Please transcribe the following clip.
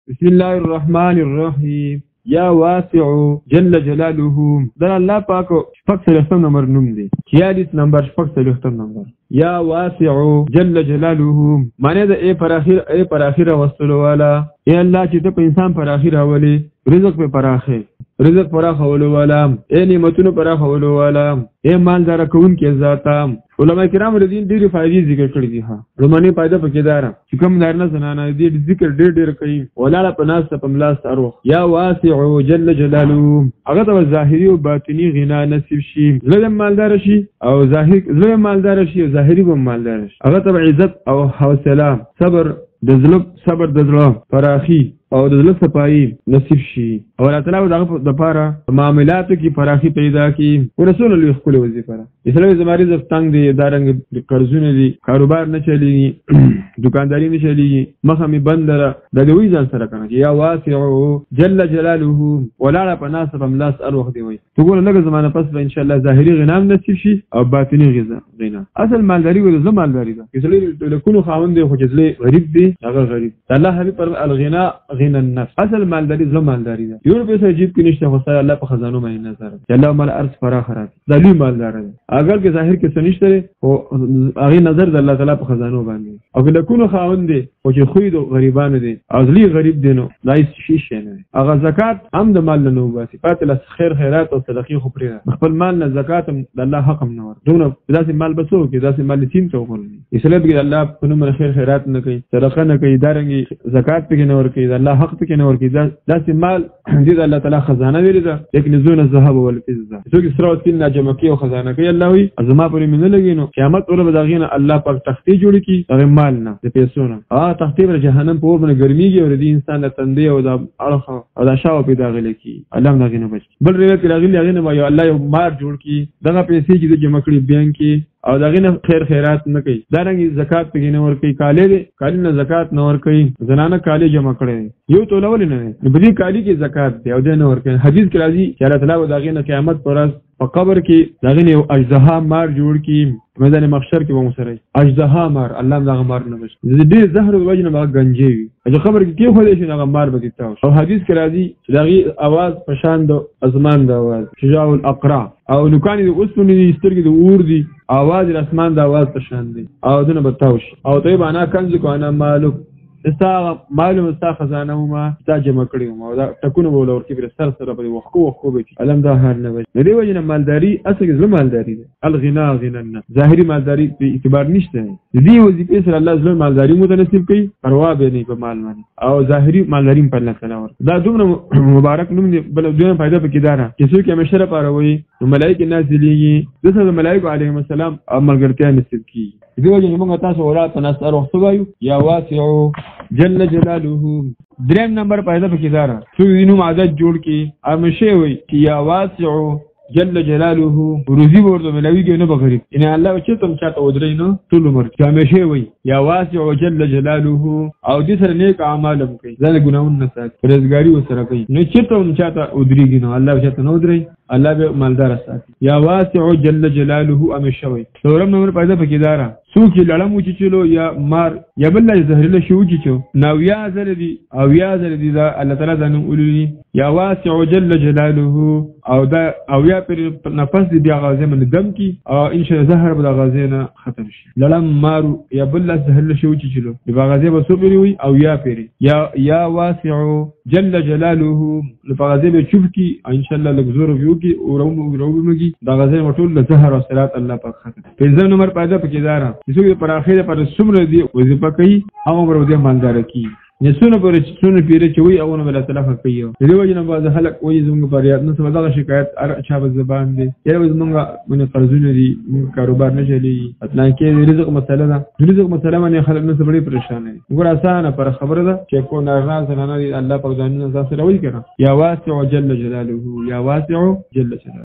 بسم الله الرحمن الرحيم یا واسع جل جلاله دا الله پاک شپږ سلوختم نمبر نوم دی 46 نمبر شپږ سلوختم نمبر یا واسع جل جلاله معنی دا ای پر اخر وصلو والا ای الله چې ته په انسان پر اخر اولی رزق په پراخه رزق پراخه ولو والا ای نعمتونو پراخه ولو والا ای مالدار کون کې ذاتا علماء کرام د دین ډېری فائدې ذکر کړې دي ها روماني فائدہ پکې دار چې کوم نارنه زنانه دې ذکر ډېر کوي ولاله په ناس په ملاس اروح یا واسع جل جلاله هغه ته ظاهري او باطني غنا نصیب شي زلم مالدار شي او زلم مالدار شي ظاهري هم مالدار شي هغه ته عزت او حوصله صبر د زړه فراخي او د زړه صفائی نصیب شي او الله تعالی دغه د پاره معاملاتو کې فراخي پیدا کړي او رسول الله خپل وظیفه را اسلامي زماري زفتنګ دي دارنګ قرضونه دي کاروبار نه چلیږي دکانداري نه چلیږي مخه می بندره د دوی ځان سره کنه یا واسع جل جلاله ولا پناس بملاس اروح دی وي تقول لږ زمانه پس ان شاء الله ظاهري غنام نصیب شي او باطني غنا اصل مالداري ول زم مالداري ده اسلامي لکونو خاوند دی خو جزله غریب دی هغه غریب الله حبيب پر الغنا غنا النفس اصل مالداري زم مالداري ده یو په عجیب کې نشته خو سره الله په خزانو باندې نظر الله مال ارض فراخ راځي دلی مالدار ده اگر که ظاهر کې سنشته او هغه نظر د الله تعالی په خزانو باندې او لکونو خاوند دی او چې خوید غریبانو دي ازلی غریب دي نو دای شي نه هغه زکات هم د مال نه وباسي فاتله خیرات او صدقې خو پرې خپل مال نه زکات د الله حق هم نه ور دونه داسې مال بسو کې داسې مال تین ته وکړي اسلام کې الله په نوم خیرات نه کوي صدقه نه کوي دارنګي زکات پکې نه ور کوي الله حق پکې نه ور کوي داسې مال دې الله تعالی خزانه لري ده لیکن زونه الذهب والفضه څوک سره تین جمع کوي او خزانه کوي الله وي ازما پرې من لګینو قیامت اور به داغینه الله پاک تختی جوړ کی هغه مال نه د پیسو نه تختی بر جهنم په ور باندې ګرميږي او د انسان له تندې او د اړخ او د شاو پیدا غلي کی الله داغینه بچ بل روایت راغلی هغه نه وایو الله یو مار جوړ کی دغه پیسې چې د جمع کړي بینک کې او داغه نه خیرات نه کوي دارنګ زکات پکې نه ور کوي کالی نه زکات نه ور کوي زنانه کالی جمع کړي یو تولول نه بدی کالی کې زکات دی او د نه ور کوي حدیث کې راځي چې الله تعالی داغه نه قیامت پر ورځ په قبر کې داغه یو اجزها مار جوړ کی میدان محشر کې ومو سره اجزها مار الله داغه مار نه بچ دې زهر د وجنه ما گنجي چې خبر کې خو دې شنو مار بکیتا او حدیث کې راځي چې داغه आवाज پشان د ازمان د आवाज شجاع الاقرا او نوکانی د اوسونی سترګې د اور دي आवाज د اسمان د आवाज پشان دي او دنه بتاوش او طيب انا کنز کو انا مالک استا معلوم استا خزانه ما تا جمع کړیو ما دا ټکونه بوله ورکی پر سر په وخو به علم دا هر نه وي دی وجنه مالداري اصل زما مالداري ده الغنا غنا ظاهري مالداري په اعتبار نشته دی وظیفه سره الله زما مالداري متناسب کوي پروا به نه په مال باندې او ظاهري مالداري په الله تعالی ور دا دومره مبارک نوم دی بل دوی فائدہ پکې دارا چې څوک همیشه لپاره وي ملائکه نازلېږي دغه ملائکه علیهم السلام عملګرتیا نصیب کی دی وجنه موږ تاسو ولات نصر وختوایو یا واسع جل جلاله دریم نمبر پیدا پکې دارا څو دینو عادت جوړ کی همیشه وي چې یا واسع جل جلاله روزي ورته ملويږي نه بغریب ان الله چې تم چاته ودرې نو ټول عمر همیشه وي یا واسع جل جلاله او دې سره نیک اعمال کوي ځل ګناون نه ساتي پرهیزګاری وسره کوي نو چې تم چاته ودرېږي نو الله چې ته نو ودرې الله به مالدار ساتي یا واسع جل جلاله همیشه وي څورم نمبر پیدا پکې دارا څوک لړم چې چلو یا مار یا بل زهرله شو چې چو نو یا زر دي او یا زر دي دا الله تعالی ځنه اولي یا واسع جل جلاله او دا او یا پر نفس دی بیا غازه من دم کی او ان شاء الله زهر به غازه نه ختم شي لړم مارو یا بل زهرله شو چې چلو بیا غازه به سوبري وي او یا پری یا واسع جل جلاله لغازه به چوب کی ان شاء الله لګزور ویو کی او رومږي دا غازه مټول زهر او صلات الله پاک ختم پنځم نمبر پیدا پکې دارا چې پر اخره پر سمره دی وظیفه کوي او امر ودی مالدار کی نسونه پر سونه پیره چوي او نو بل تلف کوي دی وجنه باز خلک وې زموږ پر یاد نه سم دغه شکایت اچھا په زبان دی یره زموږه من قرضونه دي کاروبار نه چلی اطلاع کې رزق مسله ده رزق مسله باندې خلک نه سړي پریشان دي ګور اسانه پر خبره ده چې کو ناراض نه الله په ځانونه سره وایي کنه یا واسع جل جلاله یا واسع جل جلاله